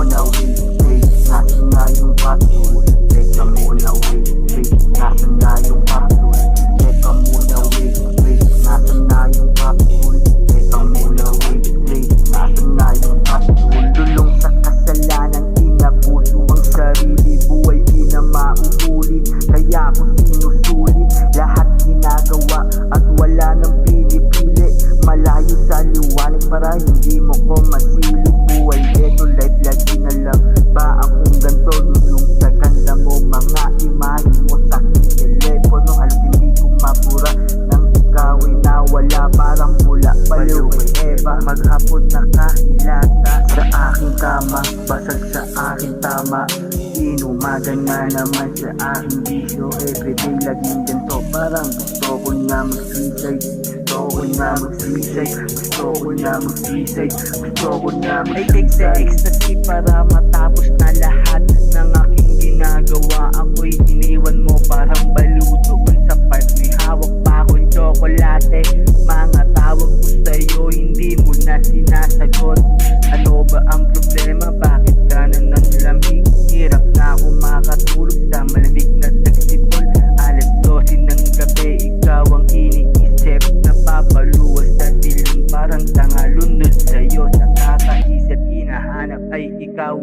muna wait, nasan na yung capsule? Teka muna wait, nasan na yung capsule? Teka muna wait, nasan na yung capsule? Teka muna wait, nasan na yung capsule? Lulong sa kasalanan, inabuso ang sarili, buhay di na mauulit, kaya ako sinusulit lahat ginagawa at wala nang pili-pili, malayo sa liwanag para hindi mo ko masilip. Buhay eto life, lagi na lang ba akong ganto? Lulong sa ganda mo, mga imahe mo sa aking telepono, halos hindi ko mapura nang ikaw ay nawala, parang mula baliw kay Eva. Maghapon nakahilata sa aking kama, basag sa aking tama, inumagan na naman sa aking bisyo. Everyday laging ganito, parang gusto ko na mag-suicide, gusto ko na mag-suicide, gusto ko na mag-suicide, gusto ko na mag-suicide. I take the ecstasy para matapos na lahat ng aking ginagawa. Ako'y iniwan mo parang baluto sa park, may hawak pa akong tsokolate. Mga tawag ko sa'yo, hindi mo na sinasagot. Ano ba ang problema? Bakit ka na nanlamig? Hirap na ako makatulog sa malamig na tagsipol. Alas 12 ng gabi, ikaw ang iniisip, napapaluwas sa dilim, parang tanga lunod sa'yo. Sa kakaisip, hinahanap ay ikaw.